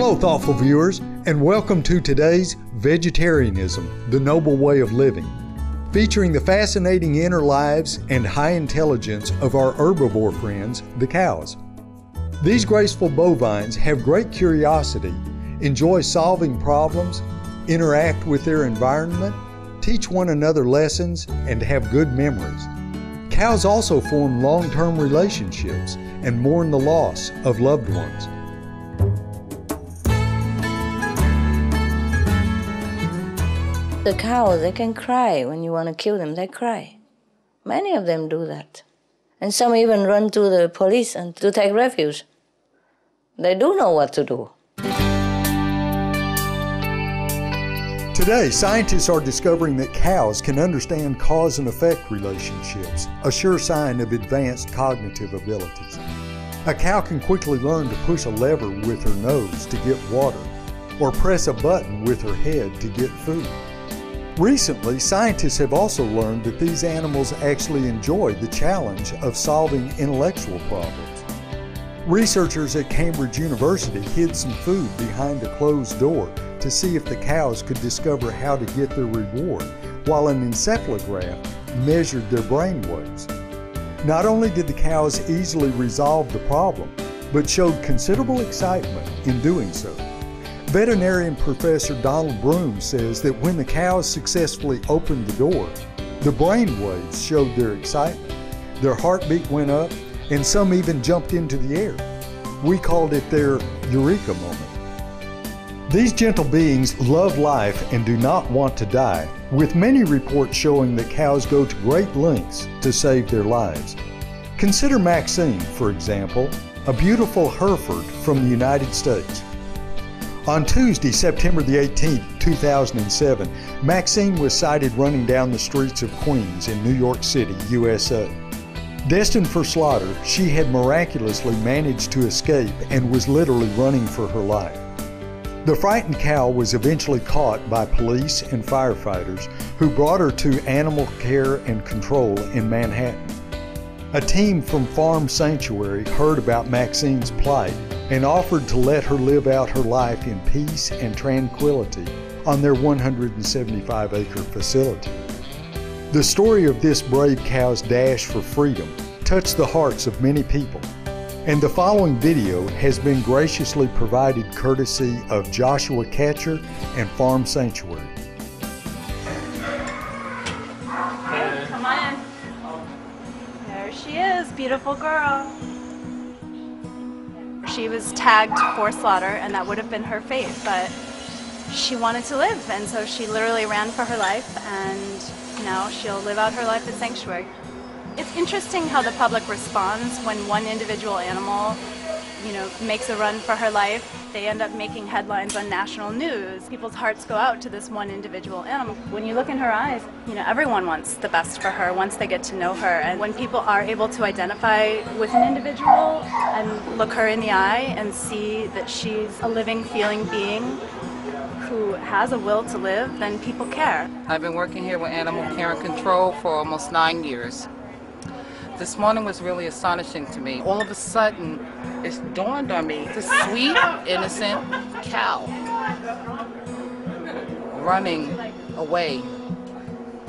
Hello, thoughtful viewers, and welcome to today's Vegetarianism, the Noble Way of Living, featuring the fascinating inner lives and high intelligence of our herbivore friends, the cows. These graceful bovines have great curiosity, enjoy solving problems, interact with their environment, teach one another lessons, and have good memories. Cows also form long-term relationships and mourn the loss of loved ones. The cows, they can cry when you want to kill them, they cry. Many of them do that. And some even run to the police and to take refuge. They do know what to do. Today, scientists are discovering that cows can understand cause and effect relationships, a sure sign of advanced cognitive abilities. A cow can quickly learn to push a lever with her nose to get water, or press a button with her head to get food. Recently, scientists have also learned that these animals actually enjoy the challenge of solving intellectual problems. Researchers at Cambridge University hid some food behind a closed door to see if the cows could discover how to get their reward, while an encephalograph measured their brain waves. Not only did the cows easily resolve the problem, but showed considerable excitement in doing so. Veterinarian Professor Donald Broom says that when the cows successfully opened the door, the brain waves showed their excitement, their heartbeat went up, and some even jumped into the air. We called it their eureka moment. These gentle beings love life and do not want to die, with many reports showing that cows go to great lengths to save their lives. Consider Maxine, for example, a beautiful Hereford from the United States. On Tuesday, September the 18th, 2007, Maxine was sighted running down the streets of Queens in New York City, USA. Destined for slaughter, she had miraculously managed to escape and was literally running for her life. The frightened cow was eventually caught by police and firefighters who brought her to Animal Care and Control in Manhattan. A team from Farm Sanctuary heard about Maxine's plight and offered to let her live out her life in peace and tranquility on their 175-acre facility. The story of this brave cow's dash for freedom touched the hearts of many people, and the following video has been graciously provided courtesy of Joshua Catcher and Farm Sanctuary. Come on in. There she is, beautiful girl. She was tagged for slaughter, and that would have been her fate, but she wanted to live, and so she literally ran for her life, and now she'll live out her life at Sanctuary. It's interesting how the public responds when one individual animal, makes a run for her life. They end up making headlines on national news. People's hearts go out to this one individual animal. When you look in her eyes, everyone wants the best for her once they get to know her. And when people are able to identify with an individual and look her in the eye and see that she's a living, feeling being who has a will to live, then people care. I've been working here with Animal Care and Control for almost 9 years. This morning was really astonishing to me. All of a sudden, it dawned on me, this sweet, innocent cow running away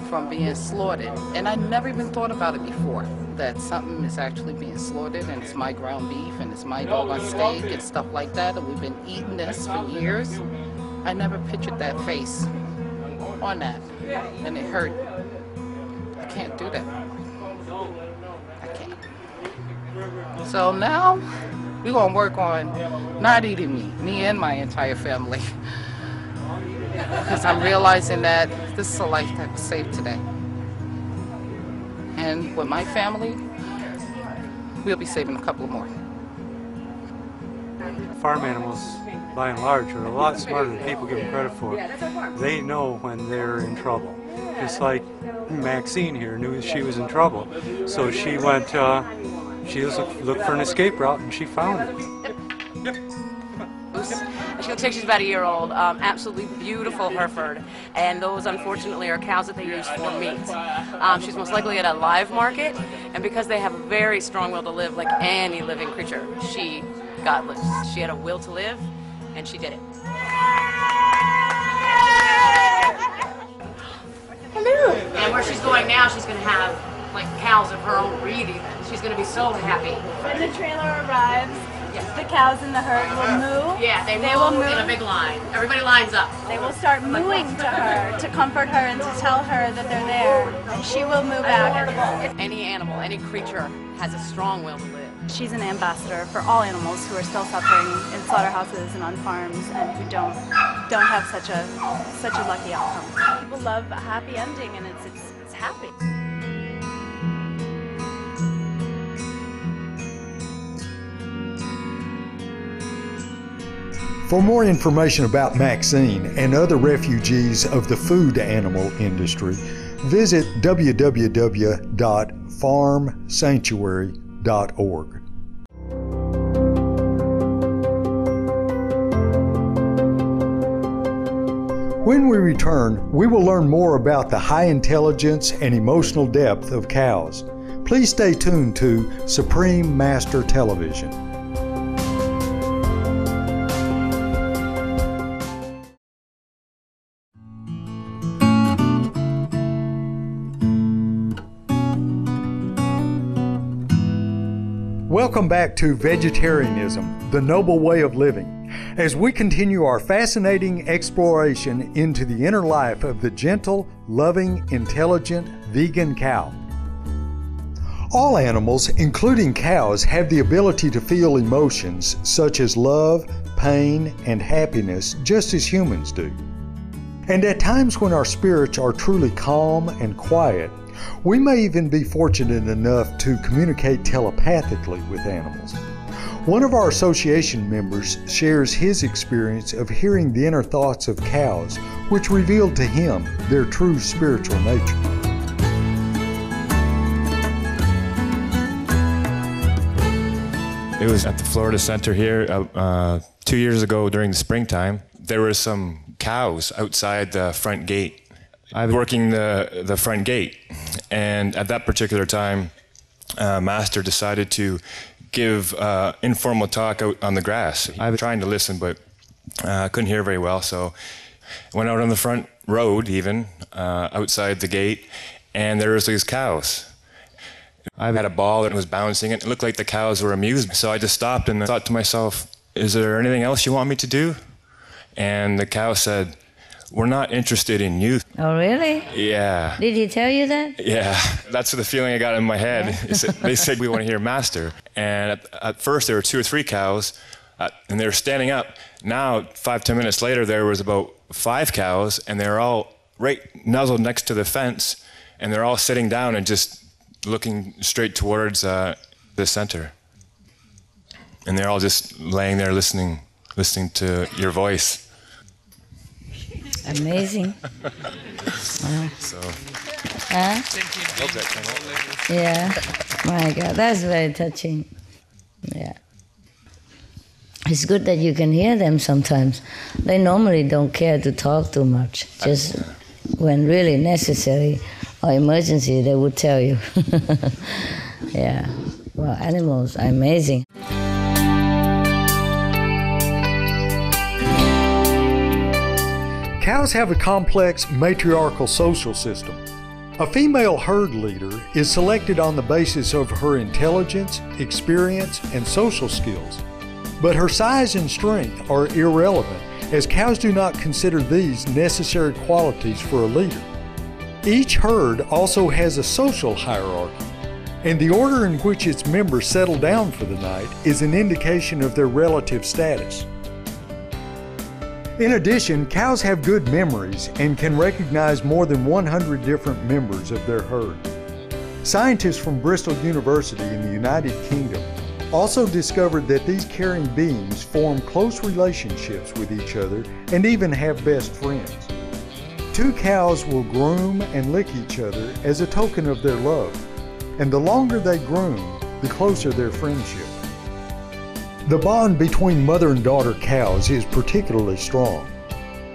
from being slaughtered. And I never even thought about it before, that something is actually being slaughtered and it's my ground beef and it's my dog on steak and stuff like that, and we've been eating this for years. I never pictured that face on that, and it hurt. I can't do that. I can't. So now, we're going to work on not eating me and my entire family. Because I'm realizing that this is a life that was saved today. And with my family, we'll be saving a couple more. Farm animals, by and large, are a lot smarter than people give them credit for. They know when they're in trouble. Just like Maxine here knew she was in trouble. So she went, she looked for an escape route, and she found it. She looks like she's about a year old. Absolutely beautiful Hereford, and those unfortunately are cows that they use for meat. She's most likely at a live market, and because they have a very strong will to live, like any living creature, she got loose. She had a will to live, and she did it. Hello. And where she's going now, she's going to have like cows of her own breed even. She's going to be so happy. When the trailer arrives, Yes. the cows in the herd will moo. Yeah, they will move moo. in a big line. Everybody lines up. They will start mooing to her to comfort her and to tell her that they're there, and she will moo back. Any animal, any creature has a strong will to live. She's an ambassador for all animals who are still suffering in slaughterhouses and on farms and who don't have such a lucky outcome. People love a happy ending, and it's happy. For more information about Maxine and other refugees of the food animal industry, visit www.farmsanctuary.org. When we return, we will learn more about the high intelligence and emotional depth of cows. Please stay tuned to Supreme Master Television. Welcome back to Vegetarianism, the Noble Way of Living, as we continue our fascinating exploration into the inner life of the gentle, loving, intelligent vegan cow. All animals, including cows, have the ability to feel emotions such as love, pain, and happiness just as humans do. And at times when our spirits are truly calm and quiet, we may even be fortunate enough to communicate telepathically with animals. One of our association members shares his experience of hearing the inner thoughts of cows, which revealed to him their true spiritual nature. It was at the Florida Center here 2 years ago during the springtime. There were some cows outside the front gate. I was working the front gate, and at that particular time, Master decided to give informal talk out on the grass. I was trying to listen, but I couldn't hear very well, so I went out on the front road even, outside the gate, and there was these cows. I had a ball that was bouncing, and it looked like the cows were amused, so I just stopped and thought to myself, is there anything else you want me to do? And the cow said, we're not interested in you. Oh, really? Yeah. Did he tell you that? Yeah, that's the feeling I got in my head. They said, we want to hear Master. And at first there were 2 or 3 cows, and they were standing up. Now, 5-10 minutes later, there was about 5 cows, and they were all right nuzzled next to the fence, and they're all sitting down and just looking straight towards the center. And they're all just laying there listening to your voice. Amazing. Wow. So, Huh? hope that came out. Yeah. My God, that's very touching. Yeah. It's good that you can hear them sometimes. They normally don't care to talk too much. Just when really necessary or emergency, they would tell you. Yeah. Well, animals are amazing. Cows have a complex matriarchal social system. A female herd leader is selected on the basis of her intelligence, experience, and social skills. But her size and strength are irrelevant, as cows do not consider these necessary qualities for a leader. Each herd also has a social hierarchy, and the order in which its members settle down for the night is an indication of their relative status. In addition, cows have good memories and can recognize more than 100 different members of their herd. Scientists from Bristol University in the United Kingdom also discovered that these caring beings form close relationships with each other and even have best friends. 2 cows will groom and lick each other as a token of their love, and the longer they groom, the closer their friendship. The bond between mother and daughter cows is particularly strong.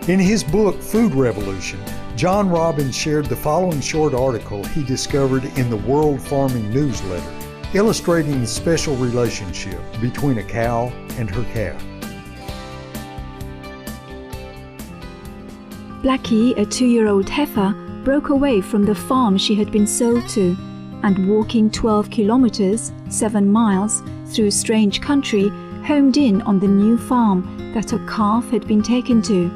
In his book, Food Revolution, John Robbins shared the following short article he discovered in the World Farming Newsletter, illustrating the special relationship between a cow and her calf. Blackie, a 2-year-old heifer, broke away from the farm she had been sold to, and walking 12 kilometers, 7 miles, through strange country, homed in on the new farm that her calf had been taken to.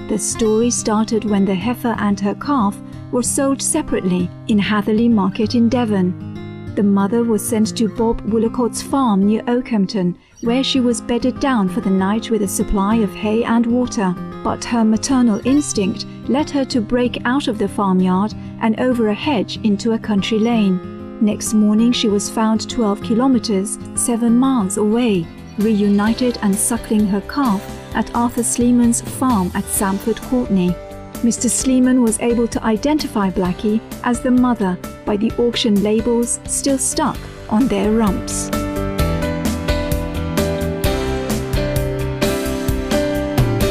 The story started when the heifer and her calf were sold separately in Hatherley Market in Devon. The mother was sent to Bob Woollicott's farm near Oakhampton, where she was bedded down for the night with a supply of hay and water. But her maternal instinct led her to break out of the farmyard and over a hedge into a country lane. Next morning she was found 12 kilometers, 7 miles away, reunited and suckling her calf at Arthur Sleeman's farm at Samford Courtney. Mr. Sleeman was able to identify Blackie as the mother by the auction labels still stuck on their rumps.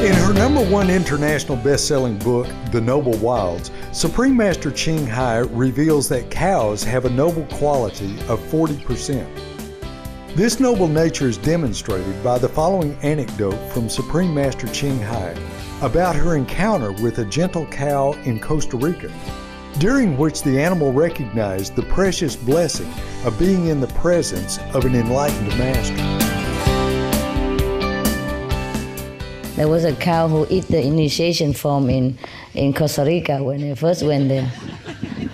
In her #1 international best-selling book, The Noble Wilds, Supreme Master Ching Hai reveals that cows have a noble quality of 40%. This noble nature is demonstrated by the following anecdote from Supreme Master Ching Hai about her encounter with a gentle cow in Costa Rica, during which the animal recognized the precious blessing of being in the presence of an enlightened master. There was a cow who ate the initiation form in Costa Rica when I first went there.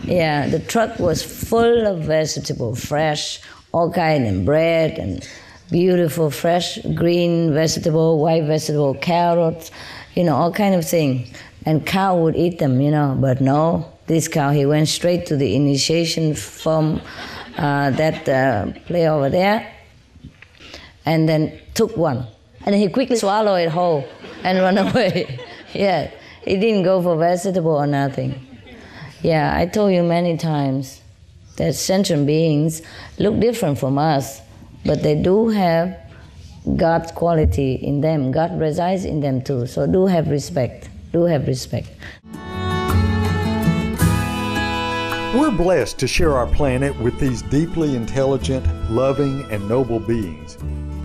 Yeah, the truck was full of vegetable, fresh, all kind of bread and beautiful, fresh, green vegetable, white vegetable, carrots, all kind of thing. And cow would eat them, but no, this cow, he went straight to the initiation form, that play over there, and then took one. And he quickly swallowed it whole and run away. Yeah, he didn't go for vegetable or nothing. Yeah, I told you many times that sentient beings look different from us, but they do have God's quality in them. God resides in them too, so do have respect. Do have respect. We're blessed to share our planet with these deeply intelligent, loving, and noble beings.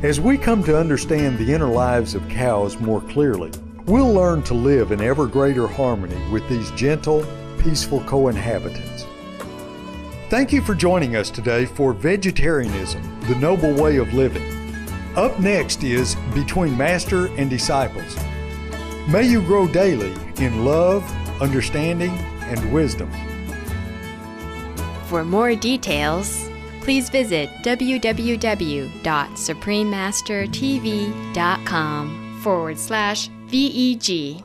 As we come to understand the inner lives of cows more clearly, we'll learn to live in ever greater harmony with these gentle, peaceful co-inhabitants. Thank you for joining us today for Vegetarianism, the Noble Way of Living. Up next is Between Master and Disciples. May you grow daily in love, understanding, and wisdom. For more details, please visit www.suprememastertv.com/VEG.